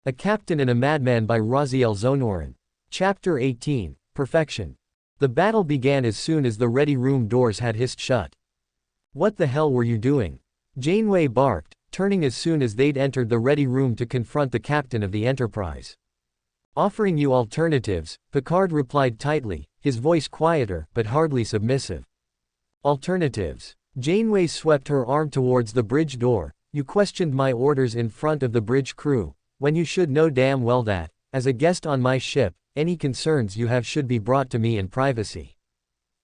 A Captain and a Madman by RazielZonoran. Chapter 18, Perfection. The battle began as soon as the ready room doors had hissed shut. "What the hell were you doing?" Janeway barked, turning as soon as they'd entered the ready room to confront the captain of the Enterprise. "Offering you alternatives," Picard replied tightly, his voice quieter, but hardly submissive. "Alternatives?" Janeway swept her arm towards the bridge door. "You questioned my orders in front of the bridge crew, when you should know damn well that, as a guest on my ship, any concerns you have should be brought to me in privacy.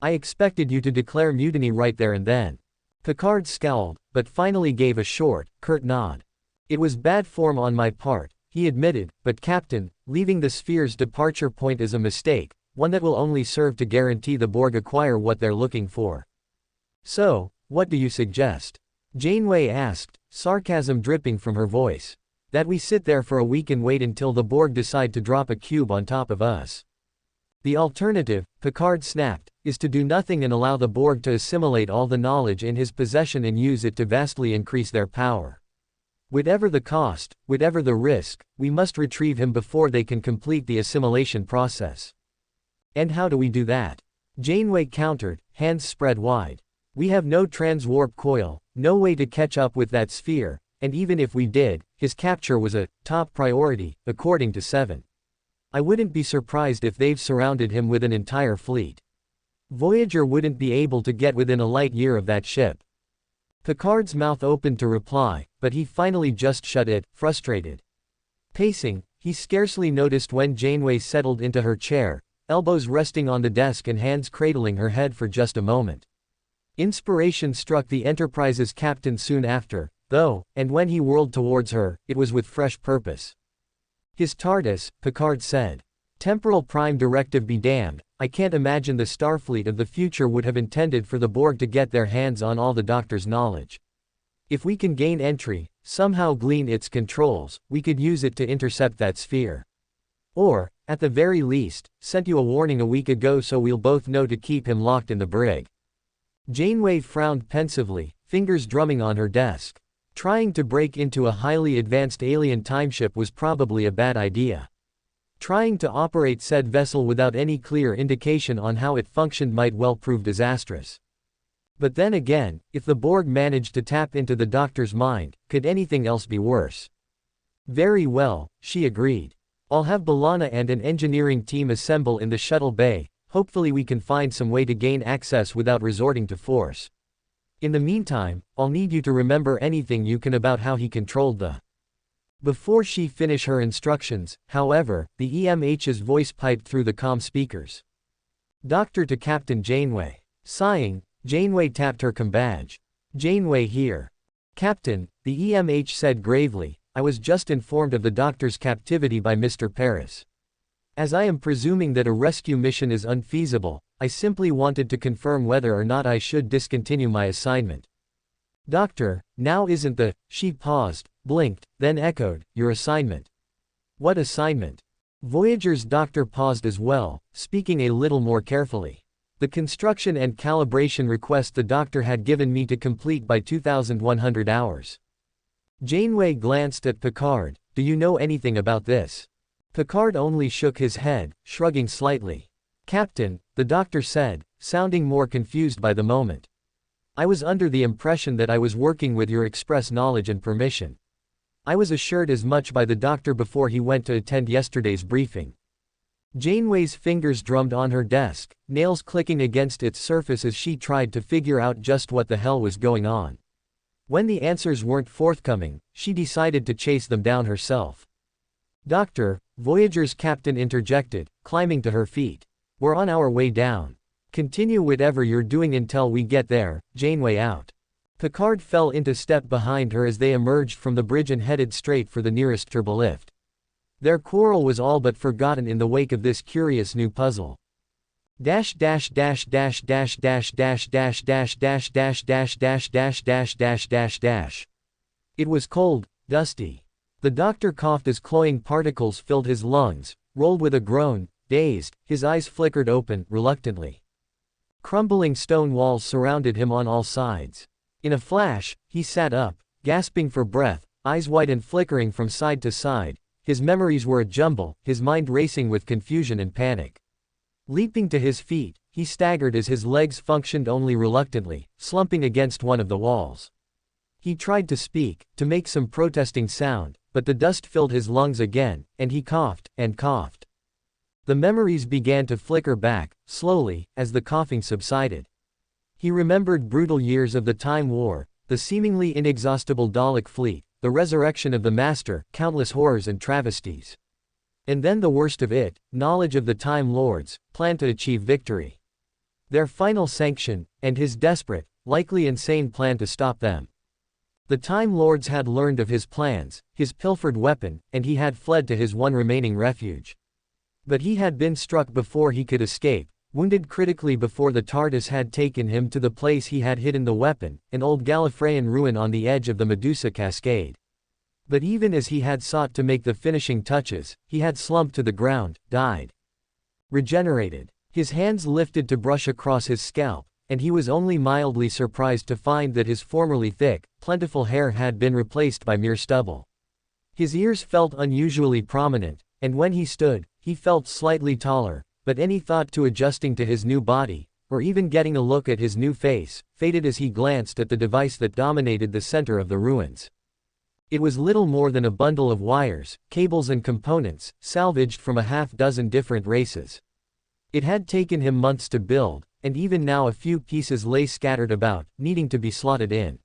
I expected you to declare mutiny right there and then." Picard scowled, but finally gave a short, curt nod. "It was bad form on my part," he admitted, "but Captain, leaving the sphere's departure point is a mistake, one that will only serve to guarantee the Borg acquire what they're looking for." "So, what do you suggest?" Janeway asked, sarcasm dripping from her voice. "That we sit there for a week and wait until the Borg decide to drop a cube on top of us." "The alternative," Picard snapped, "is to do nothing and allow the Borg to assimilate all the knowledge in his possession and use it to vastly increase their power. Whatever the cost, whatever the risk, we must retrieve him before they can complete the assimilation process." "And how do we do that?" Janeway countered, hands spread wide. "We have no transwarp coil, no way to catch up with that sphere, and even if we did, his capture was a top priority, according to Seven. I wouldn't be surprised if they've surrounded him with an entire fleet. Voyager wouldn't be able to get within a light year of that ship." Picard's mouth opened to reply, but he finally just shut it, frustrated. Pacing, he scarcely noticed when Janeway settled into her chair, elbows resting on the desk and hands cradling her head for just a moment. Inspiration struck the Enterprise's captain soon after, though, and when he whirled towards her, it was with fresh purpose. "His TARDIS," Picard said. "Temporal Prime Directive be damned, I can't imagine the Starfleet of the future would have intended for the Borg to get their hands on all the Doctor's knowledge. If we can gain entry, somehow glean its controls, we could use it to intercept that sphere. Or, at the very least, sent you a warning a week ago so we'll both know to keep him locked in the brig." Janeway frowned pensively, fingers drumming on her desk. Trying to break into a highly advanced alien timeship was probably a bad idea. Trying to operate said vessel without any clear indication on how it functioned might well prove disastrous. But then again, if the Borg managed to tap into the Doctor's mind, could anything else be worse? "Very well," she agreed. "I'll have B'Elanna and an engineering team assemble in the shuttle bay. Hopefully we can find some way to gain access without resorting to force. In the meantime, I'll need you to remember anything you can about how he controlled the—" Before she finished her instructions, however, the EMH's voice piped through the comm speakers. "Doctor to Captain Janeway." Sighing, Janeway tapped her com badge. "Janeway here. Captain," the EMH said gravely, "I was just informed of the Doctor's captivity by Mr. Paris. As I am presuming that a rescue mission is unfeasible, I simply wanted to confirm whether or not I should discontinue my assignment." "Doctor, now isn't the—" She paused, blinked, then echoed, "your assignment." "What assignment?" Voyager's doctor paused as well, speaking a little more carefully. "The construction and calibration request the Doctor had given me to complete by 2100 hours. Janeway glanced at Picard. "Do you know anything about this?" Picard only shook his head, shrugging slightly. "Captain," the Doctor said, sounding more confused by the moment. "I was under the impression that I was working with your express knowledge and permission. I was assured as much by the Doctor before he went to attend yesterday's briefing." Janeway's fingers drummed on her desk, nails clicking against its surface as she tried to figure out just what the hell was going on. When the answers weren't forthcoming, she decided to chase them down herself. "Doctor," Voyager's captain interjected, climbing to her feet. "We're on our way down. Continue whatever you're doing until we get there." Janeway out. Picard fell into step behind her as they emerged from the bridge and headed straight for the nearest turbolift. Their quarrel was all but forgotten in the wake of this curious new puzzle. Dash dash dash dash dash dash dash dash dash dash dash dash dash dash dash dash dash dash. It was cold, dusty. The Doctor coughed as cloying particles filled his lungs, rolled with a groan, dazed, his eyes flickered open, reluctantly. Crumbling stone walls surrounded him on all sides. In a flash, he sat up, gasping for breath, eyes wide and flickering from side to side, his memories were a jumble, his mind racing with confusion and panic. Leaping to his feet, he staggered as his legs functioned only reluctantly, slumping against one of the walls. He tried to speak, to make some protesting sound, but the dust filled his lungs again, and he coughed, and coughed. The memories began to flicker back, slowly, as the coughing subsided. He remembered brutal years of the Time War, the seemingly inexhaustible Dalek fleet, the resurrection of the Master, countless horrors and travesties. And then the worst of it, knowledge of the Time Lords, plan to achieve victory. Their final sanction, and his desperate, likely insane plan to stop them. The Time Lords had learned of his plans, his pilfered weapon, and he had fled to his one remaining refuge. But he had been struck before he could escape, wounded critically before the TARDIS had taken him to the place he had hidden the weapon, an old Gallifreyan ruin on the edge of the Medusa Cascade. But even as he had sought to make the finishing touches, he had slumped to the ground, died. Regenerated. His hands lifted to brush across his scalp, and he was only mildly surprised to find that his formerly thick, plentiful hair had been replaced by mere stubble. His ears felt unusually prominent, and when he stood, he felt slightly taller, but any thought to adjusting to his new body, or even getting a look at his new face, faded as he glanced at the device that dominated the center of the ruins. It was little more than a bundle of wires, cables and components, salvaged from a half-dozen different races. It had taken him months to build, and even now a few pieces lay scattered about, needing to be slotted in.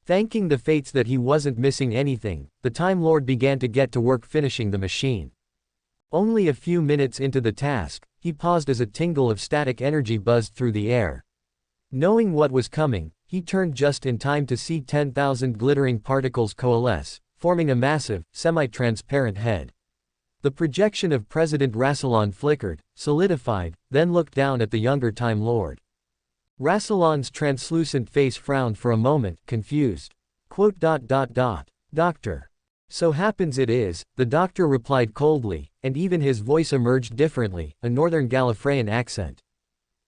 Thanking the fates that he wasn't missing anything, the Time Lord began to get to work finishing the machine. Only a few minutes into the task, he paused as a tingle of static energy buzzed through the air. Knowing what was coming, he turned just in time to see 10,000 glittering particles coalesce, forming a massive, semi-transparent head. The projection of President Rassilon flickered, solidified, then looked down at the younger Time Lord. Rassilon's translucent face frowned for a moment, confused. Doctor. So happens it is, the doctor replied coldly, and even his voice emerged differently, a northern Gallifreyan accent.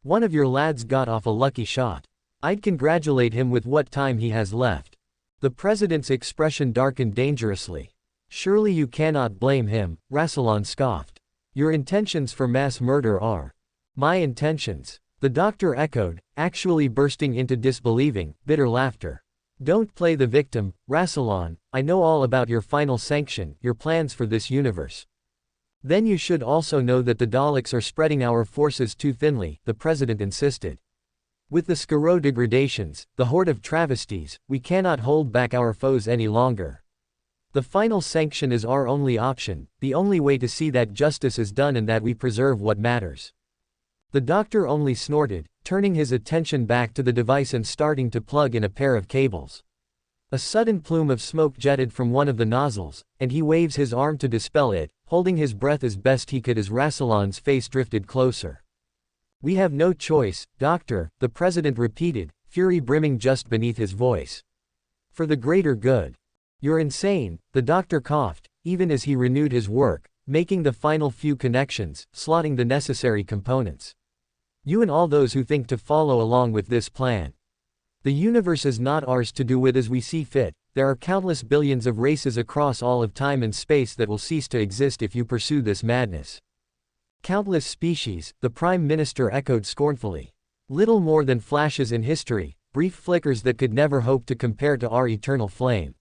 One of your lads got off a lucky shot. I'd congratulate him with what time he has left. The president's expression darkened dangerously. Surely you cannot blame him, Rassilon scoffed. Your intentions for mass murder are. My intentions, the doctor echoed, actually bursting into disbelieving, bitter laughter. Don't play the victim, Rassilon, I know all about your final sanction, your plans for this universe. Then you should also know that the Daleks are spreading our forces too thinly, the president insisted. With the Skaro degradations, the horde of travesties, we cannot hold back our foes any longer. The final sanction is our only option, the only way to see that justice is done and that we preserve what matters. The doctor only snorted, turning his attention back to the device and starting to plug in a pair of cables. A sudden plume of smoke jetted from one of the nozzles, and he waves his arm to dispel it, holding his breath as best he could as Rassilon's face drifted closer. We have no choice, Doctor, the president repeated, fury brimming just beneath his voice. For the greater good. You're insane, the doctor coughed, even as he renewed his work, making the final few connections, slotting the necessary components. You and all those who think to follow along with this plan. The universe is not ours to do with as we see fit. There are countless billions of races across all of time and space that will cease to exist if you pursue this madness. Countless species, the Prime Minister echoed scornfully. Little more than flashes in history, brief flickers that could never hope to compare to our eternal flame.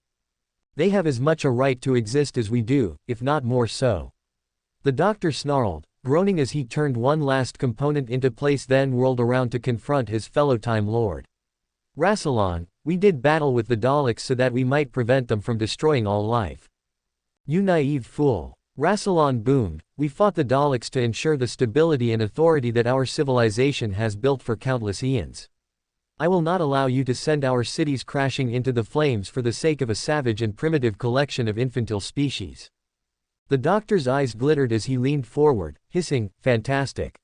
They have as much a right to exist as we do, if not more so. The doctor snarled, groaning as he turned one last component into place, then whirled around to confront his fellow Time Lord. Rassilon, we did battle with the Daleks so that we might prevent them from destroying all life. You naive fool. Rassilon boomed, we fought the Daleks to ensure the stability and authority that our civilization has built for countless eons. I will not allow you to send our cities crashing into the flames for the sake of a savage and primitive collection of infantile species. The doctor's eyes glittered as he leaned forward, hissing, fantastic.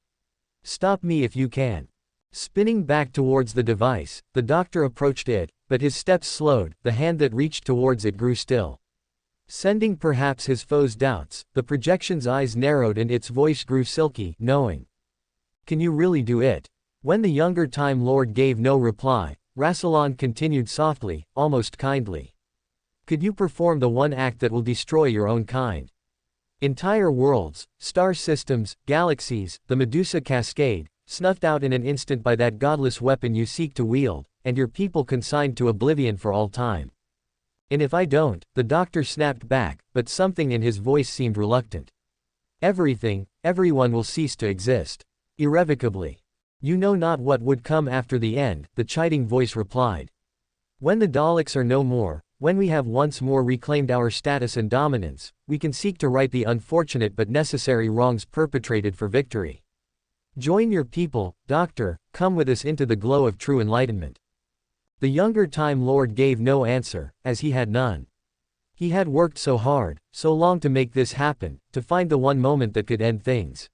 Stop me if you can. Spinning back towards the device, the doctor approached it, but his steps slowed, the hand that reached towards it grew still. Sending perhaps his foe's doubts, the projection's eyes narrowed and its voice grew silky, knowing. Can you really do it? When the younger Time Lord gave no reply, Rassilon continued softly, almost kindly. Could you perform the one act that will destroy your own kind? Entire worlds, star systems, galaxies, the Medusa Cascade, snuffed out in an instant by that godless weapon you seek to wield, and your people consigned to oblivion for all time. And if I don't, the doctor snapped back, but something in his voice seemed reluctant. Everything, everyone will cease to exist. Irrevocably. You know not what would come after the end, the chiding voice replied. When the Daleks are no more, when we have once more reclaimed our status and dominance, we can seek to right the unfortunate but necessary wrongs perpetrated for victory. Join your people, Doctor, come with us into the glow of true enlightenment. The younger Time Lord gave no answer, as he had none. He had worked so hard, so long to make this happen, to find the one moment that could end things.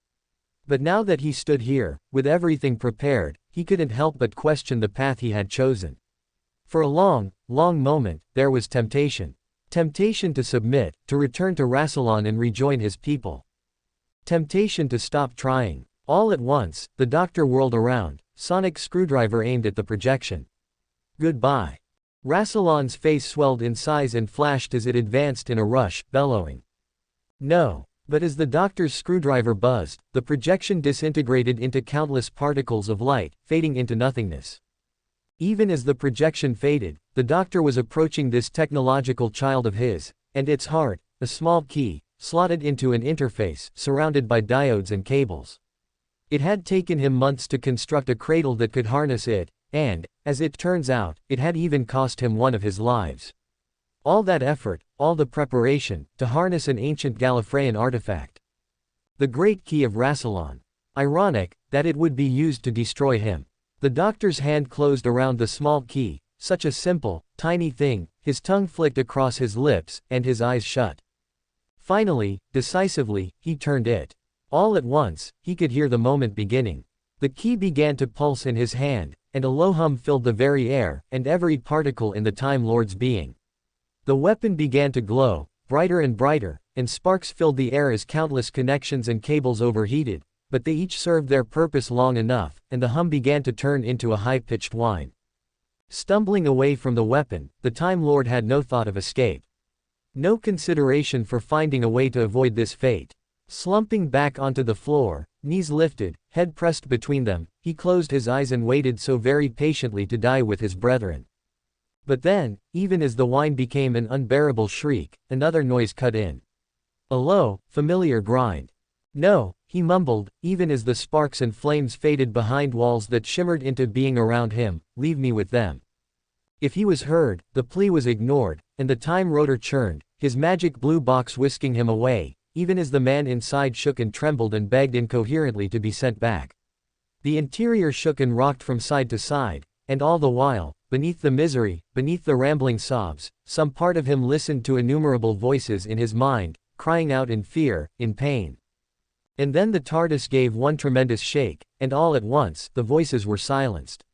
But now that he stood here, with everything prepared, he couldn't help but question the path he had chosen. For a long, long moment, there was temptation. Temptation to submit, to return to Rassilon and rejoin his people. Temptation to stop trying. All at once, the doctor whirled around, sonic screwdriver aimed at the projection. Goodbye. Rassilon's face swelled in size and flashed as it advanced in a rush, bellowing. No. But as the doctor's screwdriver buzzed, the projection disintegrated into countless particles of light, fading into nothingness. Even as the projection faded, the doctor was approaching this technological child of his, and its heart, a small key, slotted into an interface, surrounded by diodes and cables. It had taken him months to construct a cradle that could harness it, and, as it turns out, it had even cost him one of his lives. All that effort, all the preparation, to harness an ancient Gallifreyan artifact. The great key of Rassilon. Ironic, that it would be used to destroy him. The doctor's hand closed around the small key, such a simple, tiny thing, his tongue flicked across his lips, and his eyes shut. Finally, decisively, he turned it. All at once, he could hear the moment beginning. The key began to pulse in his hand, and a low hum filled the very air, and every particle in the Time Lord's being. The weapon began to glow, brighter and brighter, and sparks filled the air as countless connections and cables overheated, but they each served their purpose long enough, and the hum began to turn into a high-pitched whine. Stumbling away from the weapon, the Time Lord had no thought of escape. No consideration for finding a way to avoid this fate. Slumping back onto the floor, knees lifted, head pressed between them, he closed his eyes and waited so very patiently to die with his brethren. But then, even as the whine became an unbearable shriek, another noise cut in. A low, familiar grind. No, he mumbled, even as the sparks and flames faded behind walls that shimmered into being around him, leave me with them. If he was heard, the plea was ignored, and the time rotor churned, his magic blue box whisking him away, even as the man inside shook and trembled and begged incoherently to be sent back. The interior shook and rocked from side to side, and all the while, beneath the misery, beneath the rambling sobs, some part of him listened to innumerable voices in his mind, crying out in fear, in pain. And then the TARDIS gave one tremendous shake, and all at once, the voices were silenced.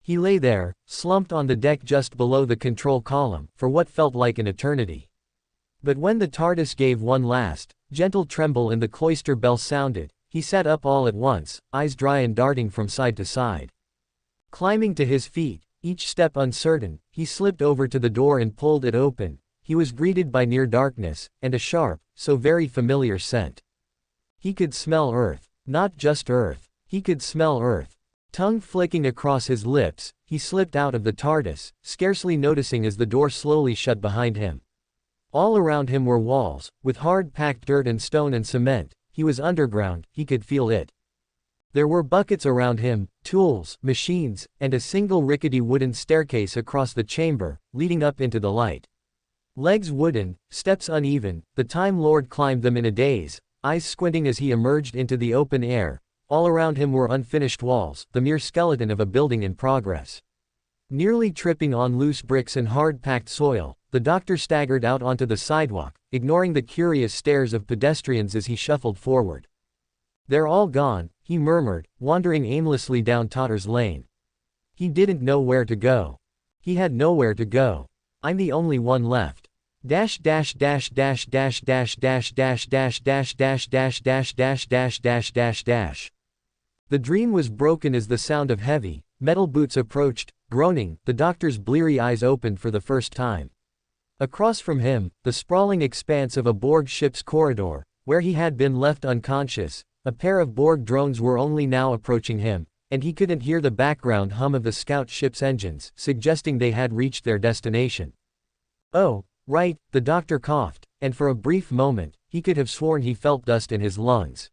He lay there, slumped on the deck just below the control column, for what felt like an eternity. But when the TARDIS gave one last, gentle tremble and the cloister bell sounded, he sat up all at once, eyes dry and darting from side to side. Climbing to his feet, each step uncertain, he slipped over to the door and pulled it open. He was greeted by near darkness, and a sharp, so very familiar scent. He could smell earth. Not just earth. He could smell earth. Tongue flicking across his lips, he slipped out of the TARDIS, scarcely noticing as the door slowly shut behind him. All around him were walls, with hard-packed dirt and stone and cement. He was underground, he could feel it. There were buckets around him, tools, machines, and a single rickety wooden staircase across the chamber, leading up into the light. Legs wooden, steps uneven, the Time Lord climbed them in a daze, eyes squinting as he emerged into the open air. All around him were unfinished walls, the mere skeleton of a building in progress. Nearly tripping on loose bricks and hard-packed soil, the doctor staggered out onto the sidewalk, ignoring the curious stares of pedestrians as he shuffled forward. They're all gone, he murmured, wandering aimlessly down Totter's Lane. He didn't know where to go. He had nowhere to go. I'm the only one left. Dash dash dash dash dash dash dash dash dash dash dash dash dash dash dash dash dash dash. The dream was broken as the sound of heavy, metal boots approached, groaning. The doctor's bleary eyes opened for the first time. Across from him, the sprawling expanse of a Borg ship's corridor, where he had been left unconscious, a pair of Borg drones were only now approaching him, and he couldn't hear the background hum of the scout ship's engines, suggesting they had reached their destination. Oh, right, the doctor coughed, and for a brief moment, he could have sworn he felt dust in his lungs.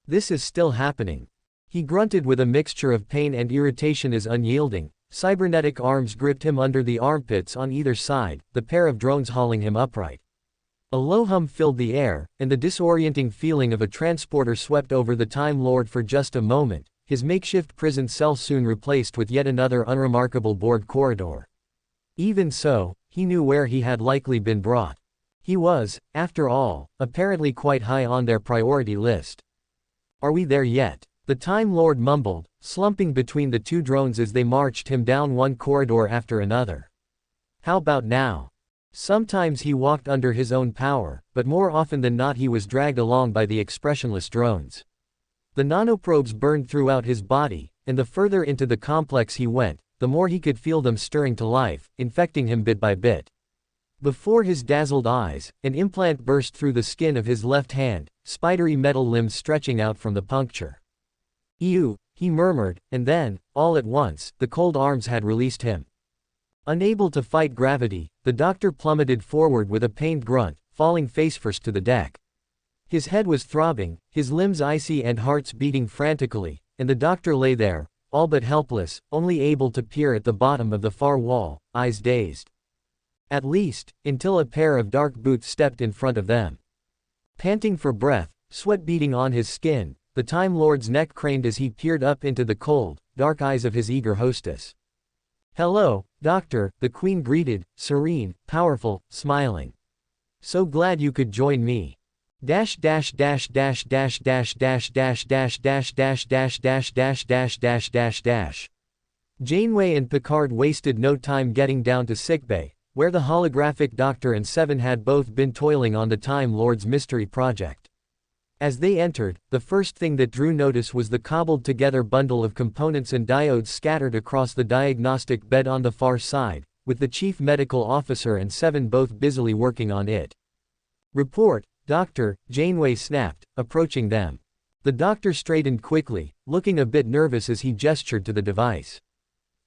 This is still happening. He grunted with a mixture of pain and irritation as unyielding, cybernetic arms gripped him under the armpits on either side, the pair of drones hauling him upright. A low hum filled the air, and the disorienting feeling of a transporter swept over the Time Lord for just a moment, his makeshift prison cell soon replaced with yet another unremarkable Borg corridor. Even so, he knew where he had likely been brought. He was, after all, apparently quite high on their priority list. Are we there yet? The Time Lord mumbled, slumping between the two drones as they marched him down one corridor after another. How about now? Sometimes he walked under his own power, but more often than not he was dragged along by the expressionless drones. The nanoprobes burned throughout his body, and the further into the complex he went, the more he could feel them stirring to life, infecting him bit by bit. Before his dazzled eyes, an implant burst through the skin of his left hand, spidery metal limbs stretching out from the puncture. "Ew," he murmured, and then, all at once, the cold arms had released him. Unable to fight gravity, the doctor plummeted forward with a pained grunt, falling face-first to the deck. His head was throbbing, his limbs icy and hearts beating frantically, and the doctor lay there, all but helpless, only able to peer at the bottom of the far wall, eyes dazed. At least, until a pair of dark boots stepped in front of them. Panting for breath, sweat beading on his skin, the Time Lord's neck craned as he peered up into the cold, dark eyes of his eager hostess. "Hello, Doctor," the Queen greeted, serene, powerful, smiling. "So glad you could join me. Dash dash dash dash dash dash dash dash dash dash dash dash dash dash dash dash dash dash." Janeway and Picard wasted no time getting down to sickbay, where the holographic Doctor and Seven had both been toiling on the Time Lord's mystery project. As they entered, the first thing that drew notice was the cobbled-together bundle of components and diodes scattered across the diagnostic bed on the far side, with the Chief Medical Officer and Seven both busily working on it. "Report, Doctor," Janeway snapped, approaching them. The doctor straightened quickly, looking a bit nervous as he gestured to the device.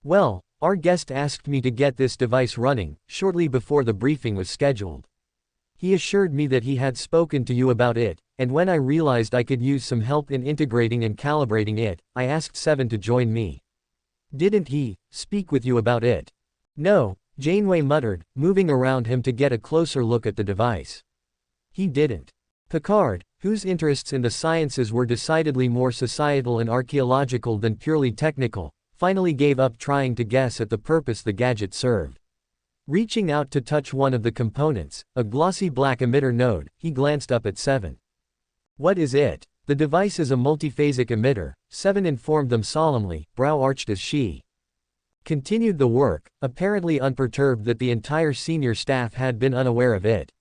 "Well, our guest asked me to get this device running, shortly before the briefing was scheduled. He assured me that he had spoken to you about it, and when I realized I could use some help in integrating and calibrating it, I asked Seven to join me." "Didn't he speak with you about it?" "No," Janeway muttered, moving around him to get a closer look at the device. "He didn't." Picard, whose interests in the sciences were decidedly more societal and archaeological than purely technical, finally gave up trying to guess at the purpose the gadget served. Reaching out to touch one of the components, a glossy black emitter node, he glanced up at Seven. "What is it?" "The device is a multiphasic emitter," Seven informed them solemnly, brow arched as she continued the work, apparently unperturbed that the entire senior staff had been unaware of it.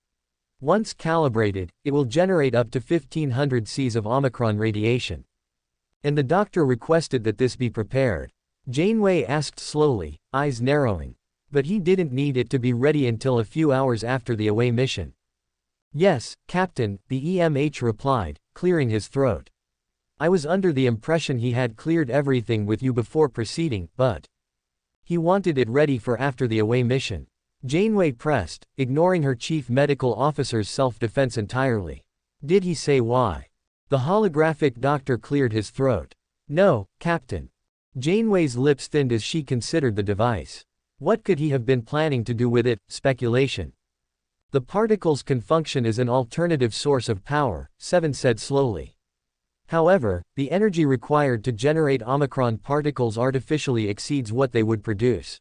"Once calibrated, it will generate up to 1500 Cs of Omicron radiation. And the doctor requested that this be prepared." Janeway asked slowly, eyes narrowing. "But he didn't need it to be ready until a few hours after the away mission." "Yes, Captain," the EMH replied, clearing his throat. "I was under the impression he had cleared everything with you before proceeding, but he wanted it ready for after the away mission." Janeway pressed, ignoring her chief medical officer's self-defense entirely. "Did he say why?" The holographic doctor cleared his throat. "No, Captain." Janeway's lips thinned as she considered the device. What could he have been planning to do with it? Speculation. "The particles can function as an alternative source of power," Seven said slowly. "However, the energy required to generate Omicron particles artificially exceeds what they would produce.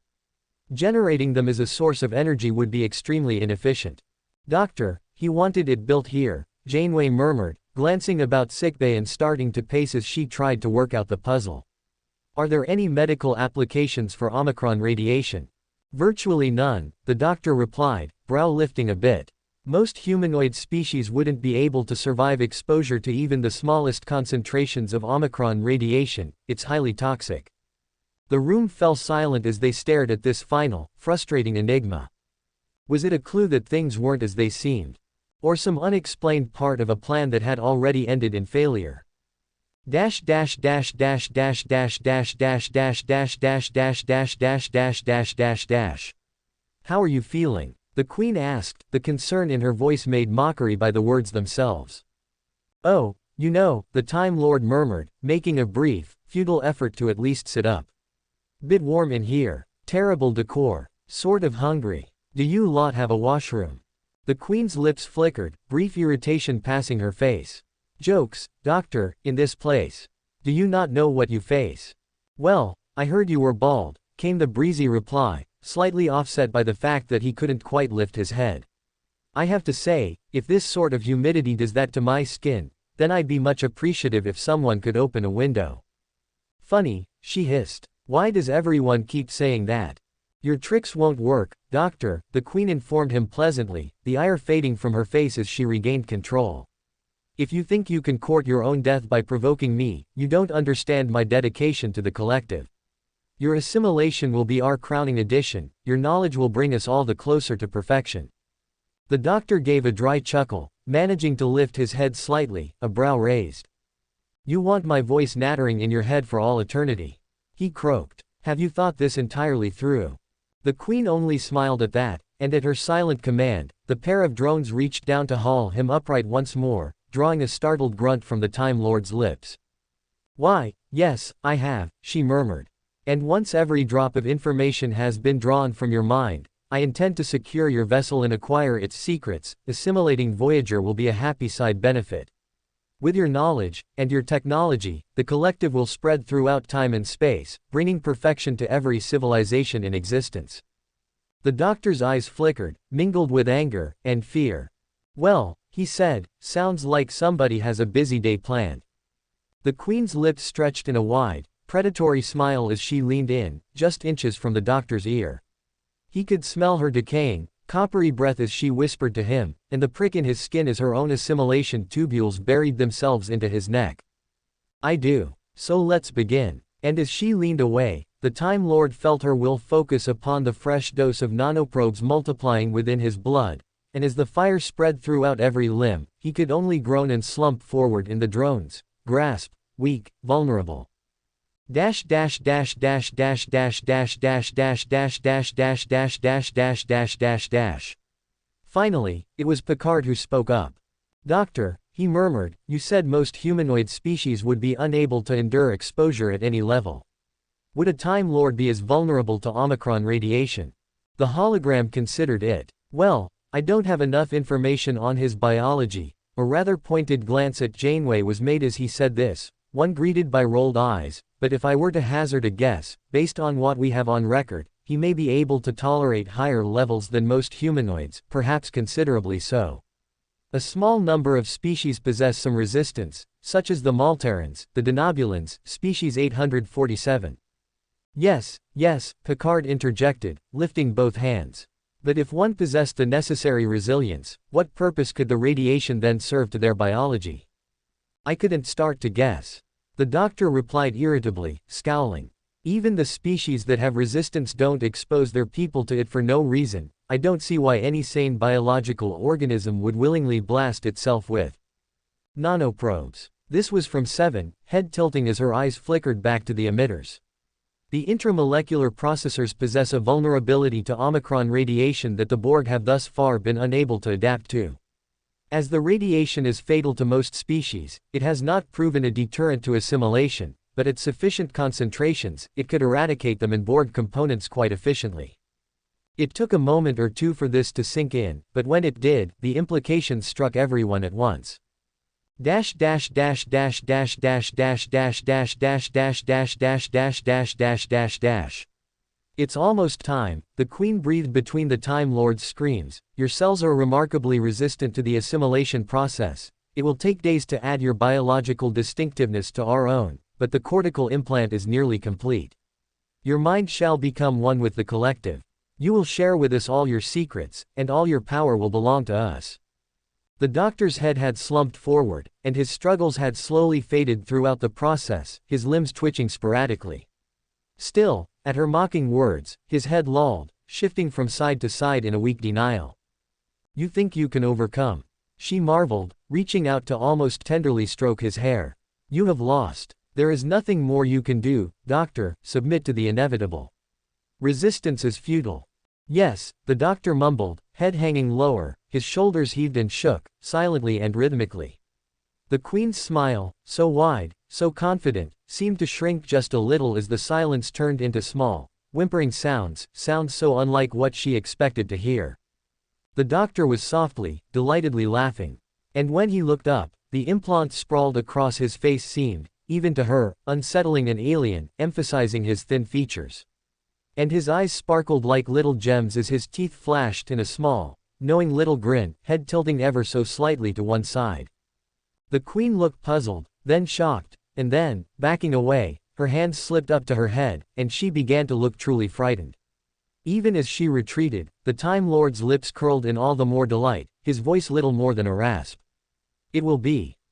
Generating them as a source of energy would be extremely inefficient." "Doctor, he wanted it built here," Janeway murmured, glancing about sickbay and starting to pace as she tried to work out the puzzle. "Are there any medical applications for Omicron radiation?" "Virtually none," the doctor replied, brow lifting a bit. "Most humanoid species wouldn't be able to survive exposure to even the smallest concentrations of Omicron radiation, it's highly toxic." The room fell silent as they stared at this final, frustrating enigma. Was it a clue that things weren't as they seemed? Or some unexplained part of a plan that had already ended in failure. Dash dash dash dash dash dash dash dash dash dash dash dash dash dash dash dash dash dash. How are you feeling? The queen asked, the concern in her voice made mockery by the words themselves. Oh, you know, the Time Lord murmured, making a brief, futile effort to at least sit up. Bit warm in here. Terrible decor. Sort of hungry. Do you lot have a washroom? The queen's lips flickered, brief irritation passing her face. Jokes, doctor, in this place. Do you not know what you face? Well, I heard you were bald, came the breezy reply, slightly offset by the fact that he couldn't quite lift his head. I have to say, if this sort of humidity does that to my skin, then I'd be much appreciative if someone could open a window. Funny, she hissed. Why does everyone keep saying that? Your tricks won't work, doctor, the queen informed him pleasantly, the ire fading from her face as she regained control. If you think you can court your own death by provoking me, you don't understand my dedication to the collective. Your assimilation will be our crowning addition, your knowledge will bring us all the closer to perfection. The doctor gave a dry chuckle, managing to lift his head slightly, a brow raised. You want my voice nattering in your head for all eternity. He croaked. Have you thought this entirely through? The queen only smiled at that, and at her silent command, the pair of drones reached down to haul him upright once more, drawing a startled grunt from the Time Lord's lips. Why, yes, I have, she murmured. And once every drop of information has been drawn from your mind, I intend to secure your vessel and acquire its secrets. Assimilating Voyager will be a happy side benefit. With your knowledge, and your technology, the collective will spread throughout time and space, bringing perfection to every civilization in existence. The doctor's eyes flickered, mingled with anger and fear. Well, he said, sounds like somebody has a busy day planned. The queen's lips stretched in a wide, predatory smile as she leaned in, just inches from the doctor's ear. He could smell her decaying, coppery breath as she whispered to him, and the prick in his skin as her own assimilation tubules buried themselves into his neck. I do. So let's begin. And as she leaned away, the Time Lord felt her will focus upon the fresh dose of nanoprobes multiplying within his blood, and as the fire spread throughout every limb, he could only groan and slump forward in the drones, grasped, weak, vulnerable. Dash dash dash dash dash dash dash dash dash dash dash dash dash dash dash dash dash dash. Finally, it was Picard who spoke up. Doctor, he murmured, you said most humanoid species would be unable to endure exposure at any level. Would a Time Lord be as vulnerable to Omicron radiation? The hologram considered it. Well, I don't have enough information on his biology. A rather pointed glance at Janeway was made as he said this, one greeted by rolled eyes, but if I were to hazard a guess, based on what we have on record, he may be able to tolerate higher levels than most humanoids, perhaps considerably so. A small number of species possess some resistance, such as the Malterans, the Denobulans, species 847. Yes, Picard interjected, lifting both hands. But if one possessed the necessary resilience, what purpose could the radiation then serve to their biology? I couldn't start to guess. The doctor replied irritably, scowling. Even the species that have resistance don't expose their people to it for no reason. I don't see why any sane biological organism would willingly blast itself with nanoprobes. This was from Seven, head tilting as her eyes flickered back to the emitters. The intramolecular processors possess a vulnerability to Omicron radiation that the Borg have thus far been unable to adapt to. As the radiation is fatal to most species, it has not proven a deterrent to assimilation, but at sufficient concentrations, it could eradicate them and Borg components quite efficiently. It took a moment or two for this to sink in, but when it did, the implications struck everyone at once. Dash dash dash dash dash dash dash dash dash dash dash dash dash dash dash dash dash dash. It's almost time, the Queen breathed between the Time Lord's screams. Your cells are remarkably resistant to the assimilation process. It will take days to add your biological distinctiveness to our own, but the cortical implant is nearly complete. Your mind shall become one with the collective. You will share with us all your secrets, and all your power will belong to us. The doctor's head had slumped forward, and his struggles had slowly faded throughout the process, his limbs twitching sporadically. Still, at her mocking words, his head lolled, shifting from side to side in a weak denial. You think you can overcome? She marveled, reaching out to almost tenderly stroke his hair. You have lost. There is nothing more you can do, doctor, submit to the inevitable. Resistance is futile. Yes, the doctor mumbled, head hanging lower, his shoulders heaved and shook, silently and rhythmically. The queen's smile, so wide, so confident, seemed to shrink just a little as the silence turned into small, whimpering sounds so unlike what she expected to hear. The doctor was softly, delightedly laughing. And when he looked up, the implant sprawled across his face seemed, even to her, unsettling and alien, emphasizing his thin features. And his eyes sparkled like little gems as his teeth flashed in a small, knowing little grin, head tilting ever so slightly to one side. The queen looked puzzled, then shocked, and then, backing away, her hands slipped up to her head, and she began to look truly frightened. Even as she retreated, the Time Lord's lips curled in all the more delight, his voice little more than a rasp. It will be.